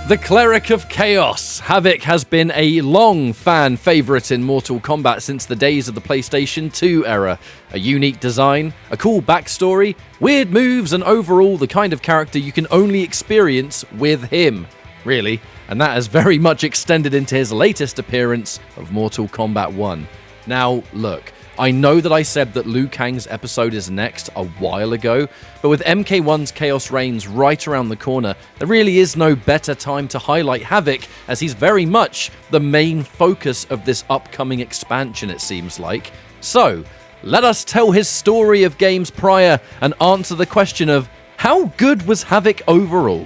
The Cleric of Chaos, HAVIK has been a long fan favourite in Mortal Kombat since the days of the PlayStation 2 era. A unique design, a cool backstory, weird moves, and overall the kind of character you can only experience with him, really. And that has very much extended into his latest appearance of Mortal Kombat 1. Now, look, I know that I said that Liu Kang's episode is next a while ago, but with MK1's Chaos Reigns right around the corner, there really is no better time to highlight HAVIK, as he's very much the main focus of this upcoming expansion, it seems like. So, let us tell his story of games prior and answer the question of, how good was HAVIK overall?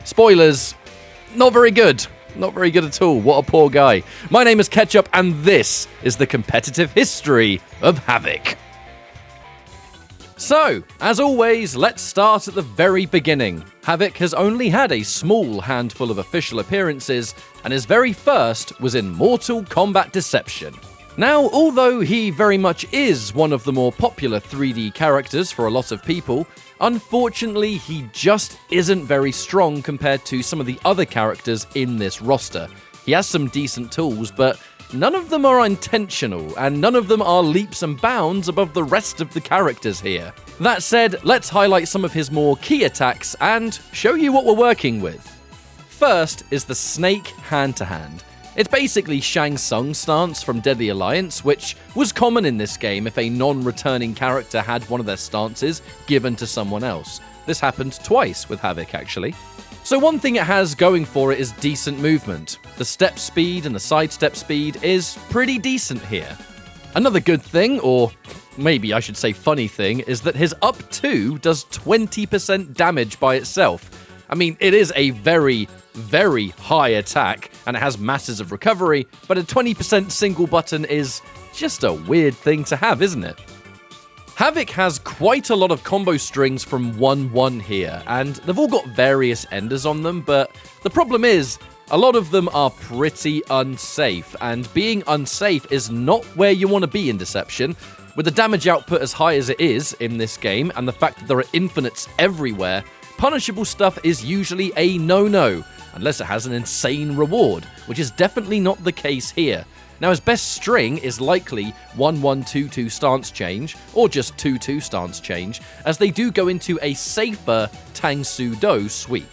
Spoilers, not very good. Not very good at all. What a poor guy. My name is Ketchup, and this is the competitive history of HAVIK. So, as always, let's start at the very beginning. HAVIK has only had a small handful of official appearances, and his very first was in Mortal Kombat Deception. Now, although he very much is one of the more popular 3D characters for a lot of people, unfortunately, he just isn't very strong compared to some of the other characters in this roster. He has some decent tools, but none of them are intentional, and none of them are leaps and bounds above the rest of the characters here. That said, let's highlight some of his more key attacks and show you what we're working with. First is the Snake hand-to-hand. It's basically Shang Tsung's stance from Deadly Alliance, which was common in this game if a non-returning character had one of their stances given to someone else. This happened twice with HAVIK, actually. So one thing it has going for it is decent movement. The step speed and the sidestep speed is pretty decent here. Another good thing, or maybe I should say funny thing, is that his up 2 does 20% damage by itself. I mean, it is a very, very high attack, and it has masses of recovery, but a 20% single button is just a weird thing to have, isn't it? HAVIK has quite a lot of combo strings from 1-1 here, and they've all got various enders on them, but the problem is, a lot of them are pretty unsafe, and being unsafe is not where you want to be in Deception. With the damage output as high as it is in this game, and the fact that there are infinites everywhere, punishable stuff is usually a no-no, unless it has an insane reward, which is definitely not the case here. Now, his best string is likely 1-1-2-2 stance change, or just 2-2 stance change, as they do go into a safer Tang Soo Do sweep.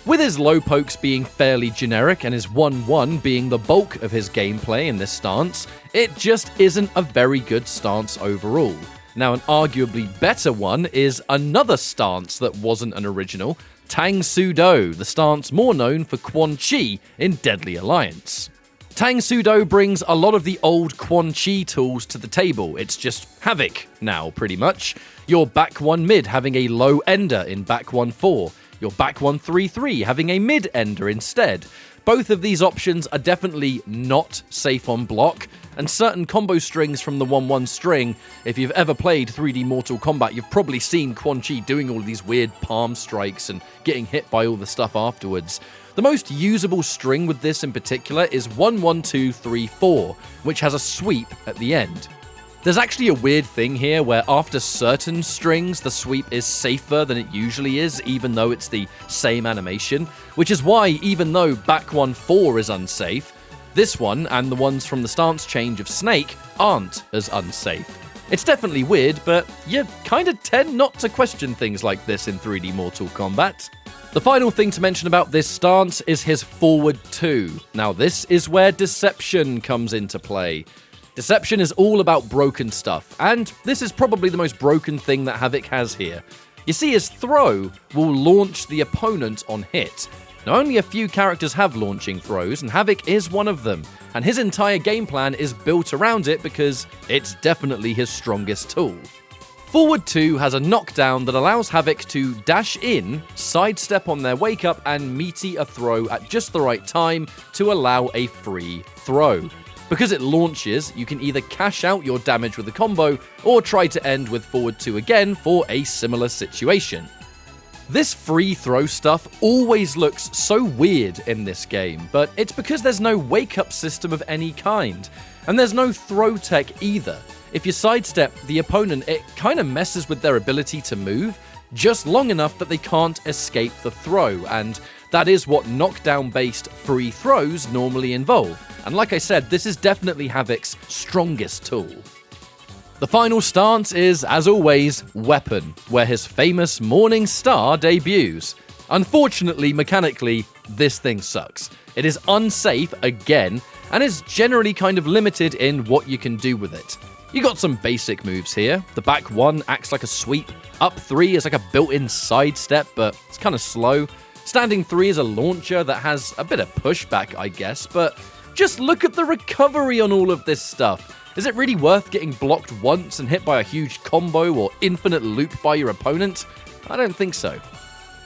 With his low pokes being fairly generic and his 1-1 being the bulk of his gameplay in this stance, it just isn't a very good stance overall. Now, an arguably better one is another stance that wasn't an original, Tang Soo Do, the stance more known for Quan Chi in Deadly Alliance. Tang Soo Do brings a lot of the old Quan Chi tools to the table. It's just HAVIK now, pretty much. Your back 1 mid having a low ender in back 1-4. Your back 1-3-3 having a mid ender instead. Both of these options are definitely not safe on block, and certain combo strings from the 1-1 string, if you've ever played 3D Mortal Kombat, you've probably seen Quan Chi doing all these weird palm strikes and getting hit by all the stuff afterwards. The most usable string with this in particular is 1-1-2-3-4, which has a sweep at the end. There's actually a weird thing here where after certain strings, the sweep is safer than it usually is, even though it's the same animation, which is why even though back 1-4 is unsafe, this one and the ones from the stance change of Snake aren't as unsafe. It's definitely weird, but you kinda tend not to question things like this in 3D Mortal Kombat. The final thing to mention about this stance is his forward 2. Now this is where Deception comes into play. Deception is all about broken stuff, and this is probably the most broken thing that HAVIK has here. You see, his throw will launch the opponent on hit. Now, only a few characters have launching throws, and HAVIK is one of them, and his entire game plan is built around it because it's definitely his strongest tool. Forward 2 has a knockdown that allows HAVIK to dash in, sidestep on their wake up, and meaty a throw at just the right time to allow a free throw. Because it launches, you can either cash out your damage with the combo, or try to end with forward 2 again for a similar situation. This free throw stuff always looks so weird in this game, but it's because there's no wake-up system of any kind, and there's no throw tech either. If you sidestep the opponent, it kind of messes with their ability to move, just long enough that they can't escape the throw, and That is what knockdown-based free throws normally involve, and like I said, this is definitely Havik's strongest tool. The final stance is, as always, Weapon, where his famous Morning Star debuts. Unfortunately, mechanically, this thing sucks. It is unsafe again, and is generally kind of limited in what you can do with it. You got some basic moves here. The back 1 acts like a sweep, up 3 is like a built-in sidestep, but it's kind of slow. Standing 3 is a launcher that has a bit of pushback, I guess, but just look at the recovery on all of this stuff. Is it really worth getting blocked once and hit by a huge combo or infinite loop by your opponent? I don't think so.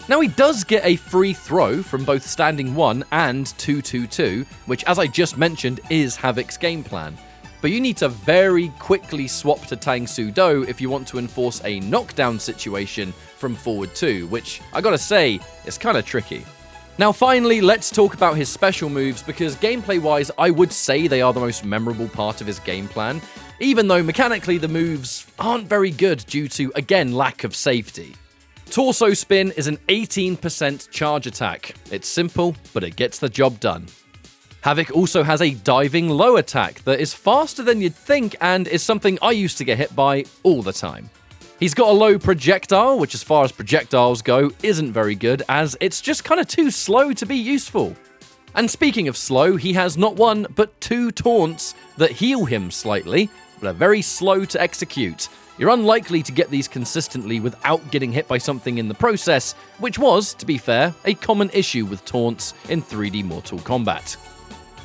Now he does get a free throw from both standing 1 and 2-2-2, which as I just mentioned is Havik's game plan. But you need to very quickly swap to Tang Soo Do if you want to enforce a knockdown situation from forward 2, which I gotta say, is kinda tricky. Now finally, let's talk about his special moves, because gameplay-wise, I would say they are the most memorable part of his game plan, even though mechanically the moves aren't very good due to, again, lack of safety. Torso Spin is an 18% charge attack. It's simple, but it gets the job done. Havik also has a diving low attack that is faster than you'd think and is something I used to get hit by all the time. He's got a low projectile, which as far as projectiles go isn't very good, as it's just kind of too slow to be useful. And speaking of slow, he has not 1 but 2 taunts that heal him slightly, but are very slow to execute. You're unlikely to get these consistently without getting hit by something in the process, which was, to be fair, a common issue with taunts in 3D Mortal Kombat.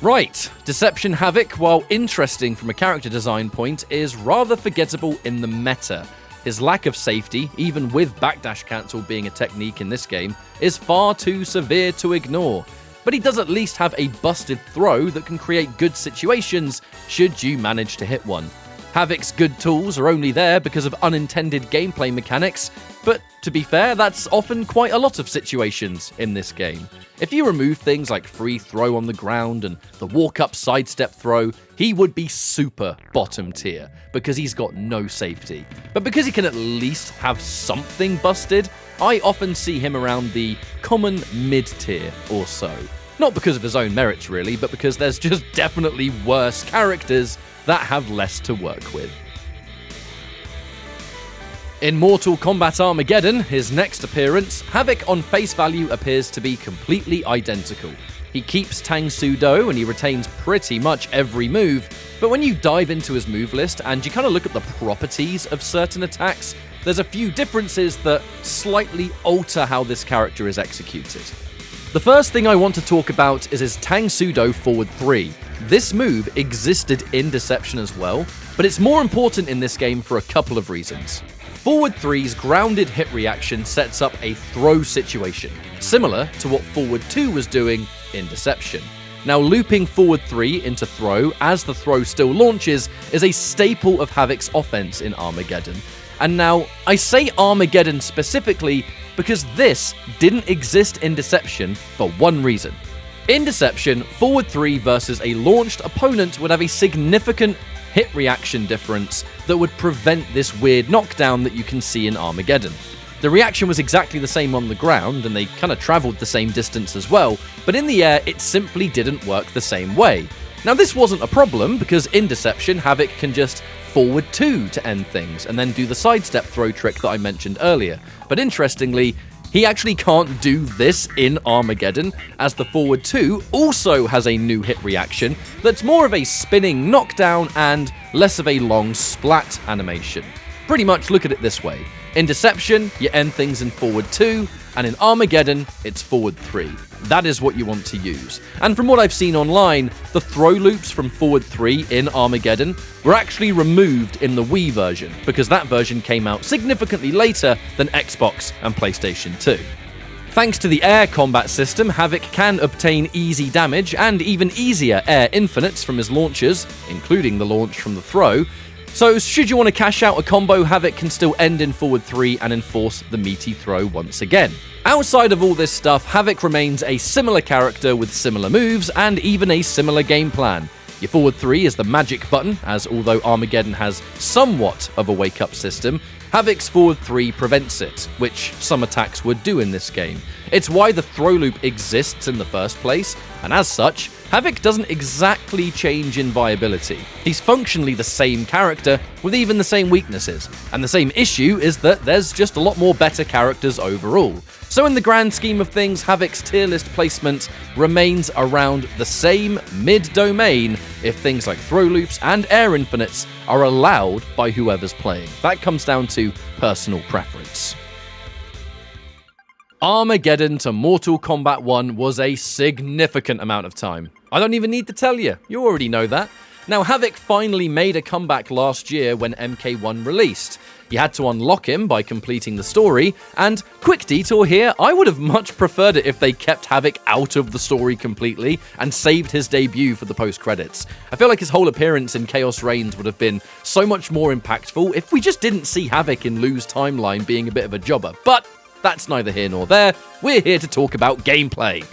Right, Deception Havik, while interesting from a character design point, is rather forgettable in the meta. His lack of safety, even with backdash cancel being a technique in this game, is far too severe to ignore. But he does at least have a busted throw that can create good situations should you manage to hit one. Havik's good tools are only there because of unintended gameplay mechanics, but to be fair, that's often quite a lot of situations in this game. If you remove things like free throw on the ground and the walk-up sidestep throw, he would be super bottom tier, because he's got no safety. But because he can at least have something busted, I often see him around the common mid-tier or so. Not because of his own merits really, but because there's just definitely worse characters that have less to work with. In Mortal Kombat Armageddon, his next appearance, Havik on face value appears to be completely identical. He keeps Tang Soo Do and he retains pretty much every move, but when you dive into his move list and you kind of look at the properties of certain attacks, there's a few differences that slightly alter how this character is executed. The first thing I want to talk about is his Tang Soo Do forward 3. This move existed in Deception as well, but it's more important in this game for a couple of reasons. Forward 3's grounded hit reaction sets up a throw situation, similar to what forward 2 was doing in Deception. Now, looping forward 3 into throw as the throw still launches is a staple of Havik's offense in Armageddon. And now, I say Armageddon specifically because this didn't exist in Deception for one reason. In Deception, forward 3 versus a launched opponent would have a significant hit reaction difference that would prevent this weird knockdown that you can see in Armageddon. The reaction was exactly the same on the ground, and they kind of traveled the same distance as well, but in the air, it simply didn't work the same way. Now, this wasn't a problem, because in Deception, Havik can just forward 2 to end things, and then do the sidestep throw trick that I mentioned earlier. But interestingly, he actually can't do this in Armageddon, as the forward 2 also has a new hit reaction that's more of a spinning knockdown and less of a long splat animation. Pretty much look at it this way. In Deception, you end things in forward 2, and in Armageddon, it's forward 3. That is what you want to use. And from what I've seen online, the throw loops from forward 3 in Armageddon were actually removed in the Wii version, because that version came out significantly later than Xbox and PlayStation 2. Thanks to the air combat system, Havik can obtain easy damage and even easier air infinites from his launchers, including the launch from the throw. So should you want to cash out a combo, Havik can still end in forward 3 and enforce the meaty throw once again. Outside of all this stuff, Havik remains a similar character with similar moves and even a similar game plan. Your forward 3 is the magic button, as although Armageddon has somewhat of a wake-up system, HAVIK's forward 3 prevents it, which some attacks would do in this game. It's why the throw loop exists in the first place, and as such, HAVIK doesn't exactly change in viability. He's functionally the same character, with even the same weaknesses, and the same issue is that there's just a lot more better characters overall. So in the grand scheme of things, HAVIK's tier list placement remains around the same mid-domain if things like throw loops and air infinites are allowed by whoever's playing. That comes down to personal preference. Armageddon to Mortal Kombat 1 was a significant amount of time. I don't even need to tell you, you already know that. Now, HAVIK finally made a comeback last year when MK1 released. You had to unlock him by completing the story, and quick detour here, I would have much preferred it if they kept HAVIK out of the story completely and saved his debut for the post-credits. I feel like his whole appearance in Chaos Reigns would have been so much more impactful if we just didn't see HAVIK in Lu's timeline being a bit of a jobber, but that's neither here nor there. We're here to talk about gameplay.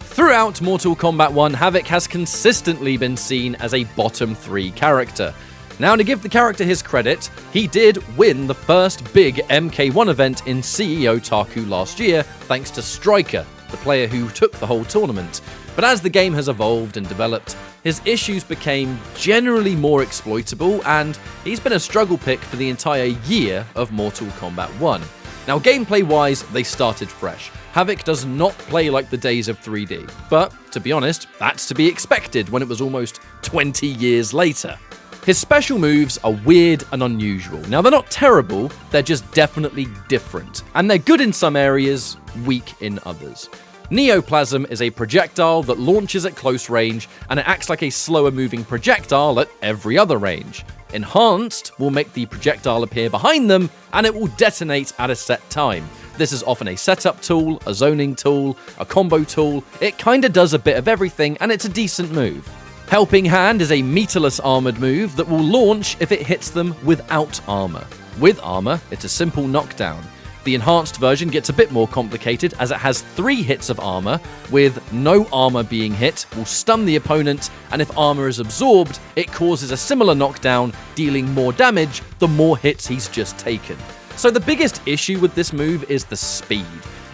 Throughout Mortal Kombat 1, HAVIK has consistently been seen as a bottom 3 character. Now, to give the character his credit, he did win the first big MK1 event in CEO Taku last year, thanks to Striker, the player who took the whole tournament. But as the game has evolved and developed, his issues became generally more exploitable, and he's been a struggle pick for the entire year of Mortal Kombat 1. Now, gameplay-wise, they started fresh. HAVIK does not play like the days of 3D, but to be honest, that's to be expected when it was almost 20 years later. His special moves are weird and unusual. Now, they're not terrible, they're just definitely different, and they're good in some areas, weak in others. Neoplasm is a projectile that launches at close range, and it acts like a slower moving projectile at every other range. Enhanced will make the projectile appear behind them, and it will detonate at a set time. This is often a setup tool, a zoning tool, a combo tool. It kinda does a bit of everything, and it's a decent move. Helping Hand is a meterless armored move that will launch if it hits them without armor. With armor, it's a simple knockdown. The enhanced version gets a bit more complicated as it has 3 hits of armor, with no armor being hit will stun the opponent, and if armor is absorbed, it causes a similar knockdown, dealing more damage the more hits he's just taken. So the biggest issue with this move is the speed.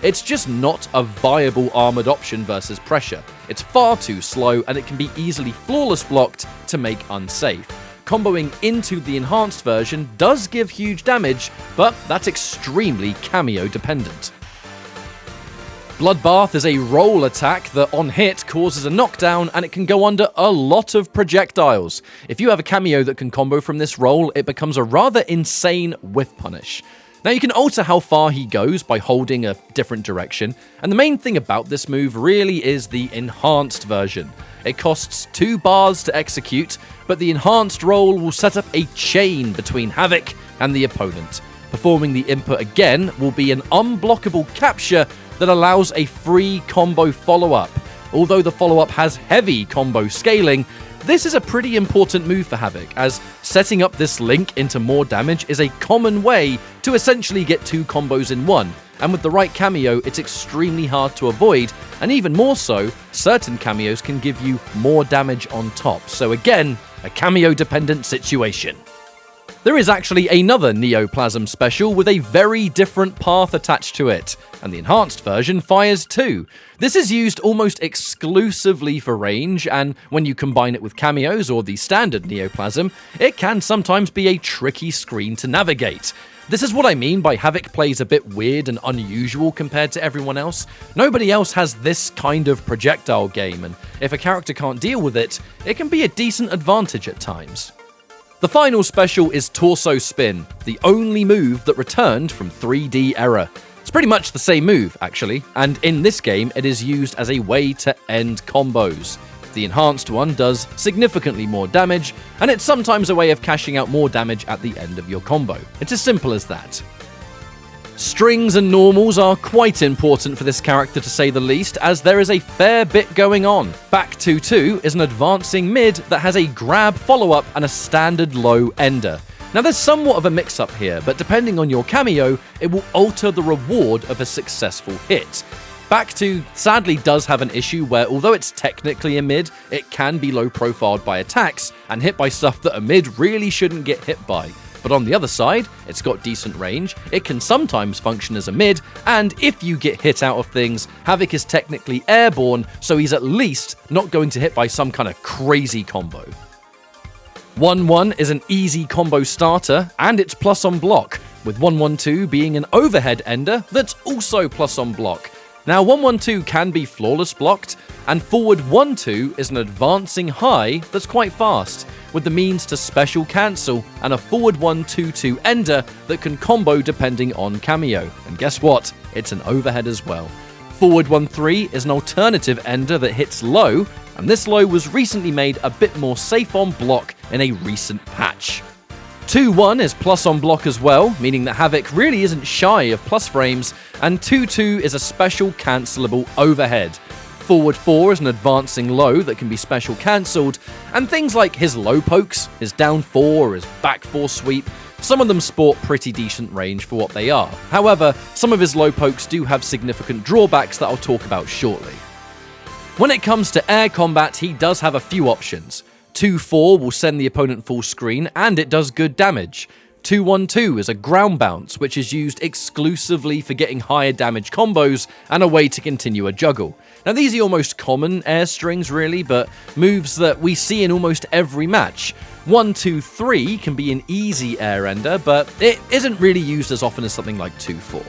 It's just not a viable armored option versus pressure. It's far too slow, and it can be easily flawless blocked to make unsafe. Comboing into the enhanced version does give huge damage, but that's extremely cameo dependent. Bloodbath is a roll attack that on hit causes a knockdown, and it can go under a lot of projectiles. If you have a cameo that can combo from this roll, it becomes a rather insane whiff punish. Now, you can alter how far he goes by holding a different direction, and the main thing about this move really is the enhanced version. It costs 2 bars to execute, but the enhanced roll will set up a chain between HAVIK and the opponent. Performing the input again will be an unblockable capture that allows a free combo follow-up. Although the follow-up has heavy combo scaling, this is a pretty important move for HAVIK, as setting up this link into more damage is a common way to essentially get 2 combos in one, and with the right cameo, it's extremely hard to avoid, and even more so, certain cameos can give you more damage on top, so again, a cameo-dependent situation. There is actually another Neoplasm special with a very different path attached to it, and the enhanced version fires too. This is used almost exclusively for range, and when you combine it with cameos or the standard Neoplasm, it can sometimes be a tricky screen to navigate. This is what I mean by HAVIK plays a bit weird and unusual compared to everyone else. Nobody else has this kind of projectile game, and if a character can't deal with it, it can be a decent advantage at times. The final special is Torso Spin, the only move that returned from 3D Error. It's pretty much the same move, actually, and in this game it is used as a way to end combos. The enhanced one does significantly more damage, and it's sometimes a way of cashing out more damage at the end of your combo. It's as simple as that. Strings and normals are quite important for this character to say the least, as there is a fair bit going on. Back 2-2 is an advancing mid that has a grab follow-up and a standard low ender. Now there's somewhat of a mix-up here, but depending on your cameo, it will alter the reward of a successful hit. Back 2 sadly does have an issue where, although it's technically a mid, it can be low profiled by attacks and hit by stuff that a mid really shouldn't get hit by. but on the other side, it's got decent range, it can sometimes function as a mid, and if you get hit out of things, Havik is technically airborne, so he's at least not going to hit by some kind of crazy combo. 1-1 is an easy combo starter, and it's plus on block, with 1-1-2 being an overhead ender that's also plus on block. Now 1-1-2 can be flawless blocked, and forward 1-2 is an advancing high that's quite fast, with the means to special cancel and a forward 1-2-2 ender that can combo depending on cameo. And guess what? It's an overhead as well. Forward 1-3 is an alternative ender that hits low, and this low was recently made a bit more safe on block in a recent patch. 2-1 is plus on block as well, meaning that Havik really isn't shy of plus frames, and 2-2 is a special cancelable overhead. Forward 4 is an advancing low that can be special cancelled, and things like his low pokes, his down 4, his back 4 sweep, some of them sport pretty decent range for what they are. However, some of his low pokes do have significant drawbacks that I'll talk about shortly. When it comes to air combat, he does have a few options. 2-4 will send the opponent full screen, and it does good damage. 2-1-2 is a ground bounce, which is used exclusively for getting higher damage combos and a way to continue a juggle. Now these are your most common air strings really, but moves that we see in almost every match. 1-2-3 can be an easy air ender, but it isn't really used as often as something like 2-4.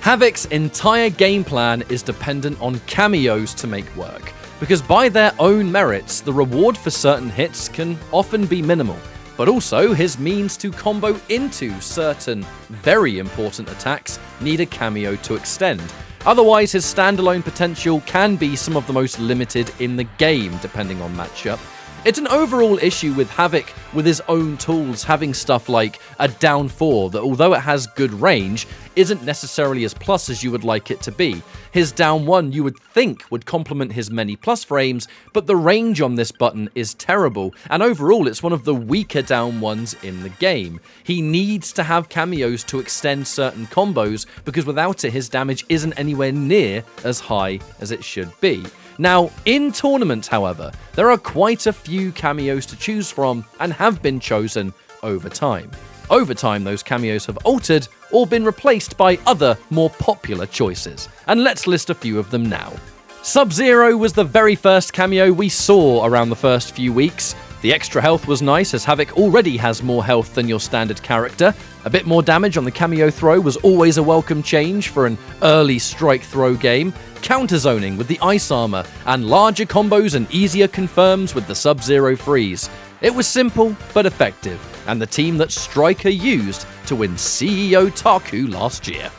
Havik's entire game plan is dependent on cameos to make work, because by their own merits, the reward for certain hits can often be minimal, but also his means to combo into certain very important attacks need a cameo to extend. Otherwise, his standalone potential can be some of the most limited in the game, depending on matchup. It's an overall issue with Havik with his own tools having stuff like a down 4 that, although it has good range, isn't necessarily as plus as you would like it to be. His down 1 you would think would complement his many plus frames, but the range on this button is terrible, and overall it's one of the weaker down 1s in the game. He needs to have cameos to extend certain combos, because without it his damage isn't anywhere near as high as it should be. Now, in tournaments, however, there are quite a few cameos to choose from and have been chosen over time. Over time, those cameos have altered or been replaced by other, more popular choices. And let's list a few of them now. Sub-Zero was the very first cameo we saw around the first few weeks. The extra health was nice, as Havik already has more health than your standard character. A bit more damage on the cameo throw was always a welcome change for an early strike throw game. Counter-zoning with the ice armor, and larger combos and easier confirms with the Sub-Zero freeze. It was simple but effective, and the team that Striker used to win CEO Taku last year.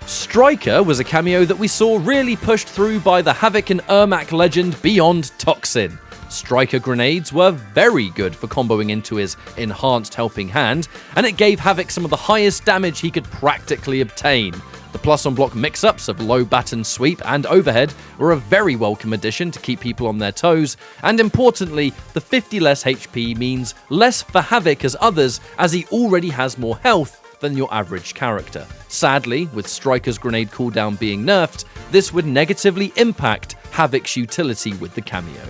Striker was a cameo that we saw really pushed through by the Havik and Ermac legend Beyond Toxin. Striker grenades were very good for comboing into his enhanced helping hand, and it gave Havik some of the highest damage he could practically obtain. The plus on block mix-ups of low baton sweep and overhead were a very welcome addition to keep people on their toes, and importantly, the 50 less HP means less for Havik as others, as he already has more health than your average character. Sadly, with Striker's grenade cooldown being nerfed, this would negatively impact Havik's utility with the cameo.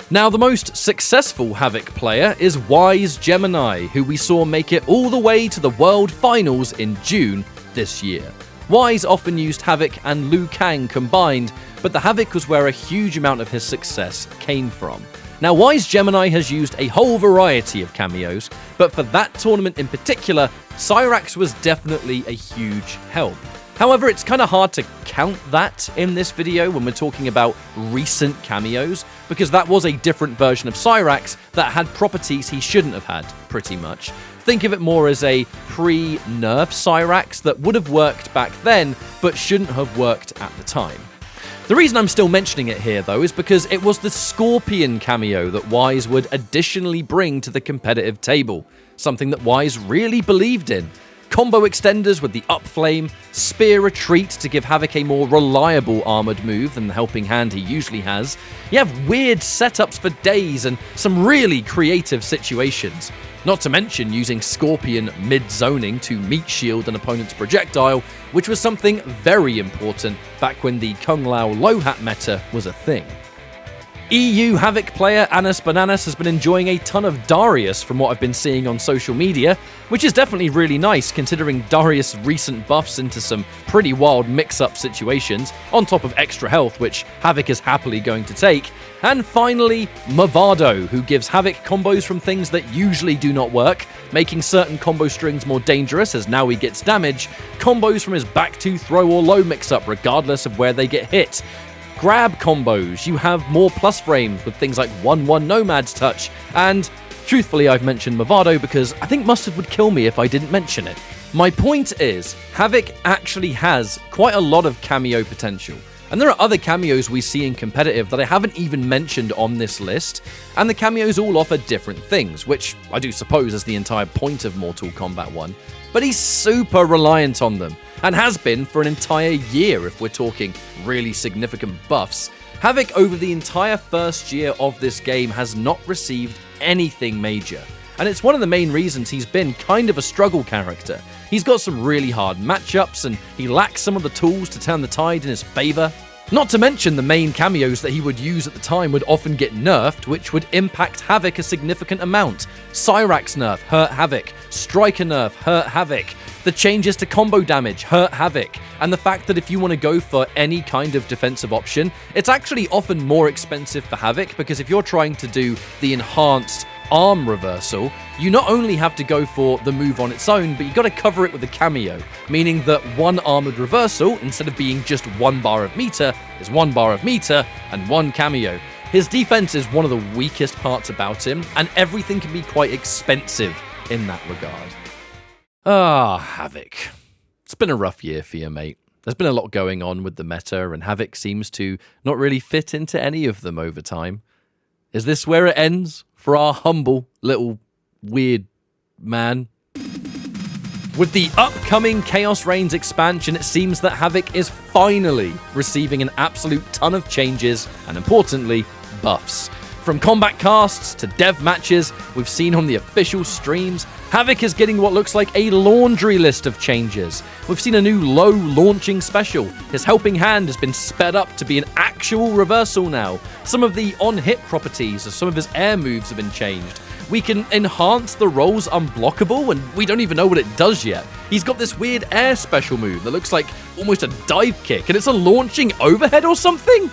Now, the most successful Havik player is Wise Gemini, who we saw make it all the way to the World Finals in June this year. Wise often used Havik and Liu Kang combined, but the Havik was where a huge amount of his success came from. Now, Wise Gemini has used a whole variety of cameos, but for that tournament in particular, Cyrax was definitely a huge help. However, it's kind of hard to count that in this video when we're talking about recent cameos, because that was a different version of Cyrax that had properties he shouldn't have had, pretty much. Think of it more as a pre-nerf Cyrax that would have worked back then, but shouldn't have worked at the time. The reason I'm still mentioning it here, though, is because it was the Scorpion cameo that Wise would additionally bring to the competitive table, something that Wise really believed in. Combo extenders with the up flame, spear retreat to give Havik a more reliable armored move than the helping hand he usually has. You have weird setups for days and some really creative situations. Not to mention using Scorpion mid-zoning to meat shield an opponent's projectile, which was something very important back when the Kung Lao low hat meta was a thing. EU HAVIK player Anas Bananas has been enjoying a ton of Darius from what I've been seeing on social media, which is definitely really nice considering Darius' recent buffs into some pretty wild mix-up situations, on top of extra health, which HAVIK is happily going to take. And finally, Movado, who gives HAVIK combos from things that usually do not work, making certain combo strings more dangerous as now he gets damage, combos from his back to throw or low mix-up regardless of where they get hit. Grab combos, you have more plus frames with things like 1-1 Nomad's Touch, and truthfully I've mentioned Movado because I think Mustard would kill me if I didn't mention it. My point is, HAVIK actually has quite a lot of cameo potential, and there are other cameos we see in competitive that I haven't even mentioned on this list, and the cameos all offer different things, which I do suppose is the entire point of Mortal Kombat 1, but he's super reliant on them, and has been for an entire year if we're talking really significant buffs. HAVIK over the entire first year of this game has not received anything major, and it's one of the main reasons he's been kind of a struggle character. He's got some really hard matchups, and he lacks some of the tools to turn the tide in his favour. Not to mention the main cameos that he would use at the time would often get nerfed, which would impact HAVIK a significant amount. Cyrax nerf hurt HAVIK, Striker nerf hurt HAVIK, the changes to combo damage hurt HAVIK, and the fact that if you want to go for any kind of defensive option, it's actually often more expensive for HAVIK, because if you're trying to do the enhanced arm reversal, you not only have to go for the move on its own, but you got to cover it with a cameo, meaning that one armored reversal, instead of being just 1 bar of meter, is 1 bar of meter and 1 cameo. His defense is one of the weakest parts about him, and everything can be quite expensive in that regard. HAVIK. It's been a rough year for you, mate. There's been a lot going on with the meta, and HAVIK seems to not really fit into any of them over time. Is this where it ends for our humble little weird man? With the upcoming Chaos Reigns expansion, it seems that HAVIK is finally receiving an absolute ton of changes and, importantly, buffs. From combat casts to dev matches we've seen on the official streams, HAVIK is getting what looks like a laundry list of changes. We've seen a new low launching special. His helping hand has been sped up to be an actual reversal now. Some of the on-hit properties of some of his air moves have been changed. We can enhance the rolls unblockable, and we don't even know what it does yet. He's got this weird air special move that looks like almost a dive kick, and it's a launching overhead or something?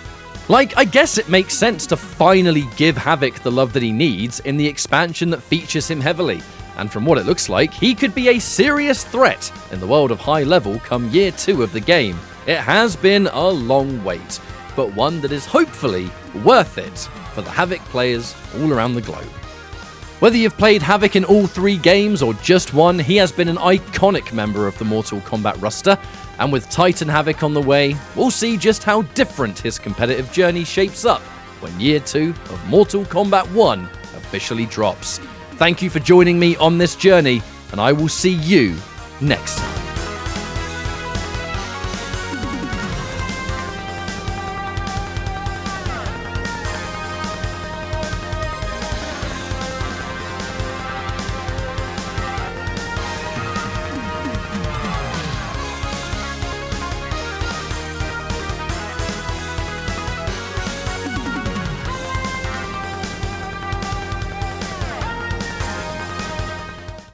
Like, I guess it makes sense to finally give HAVIK the love that he needs in the expansion that features him heavily. And from what it looks like, he could be a serious threat in the world of high level come year 2 of the game. It has been a long wait, but one that is hopefully worth it for the HAVIK players all around the globe. Whether you've played HAVIK in all 3 games or just one, he has been an iconic member of the Mortal Kombat roster, and with Titan HAVIK on the way, we'll see just how different his competitive journey shapes up when year 2 of Mortal Kombat 1 officially drops. Thank you for joining me on this journey, and I will see you next time.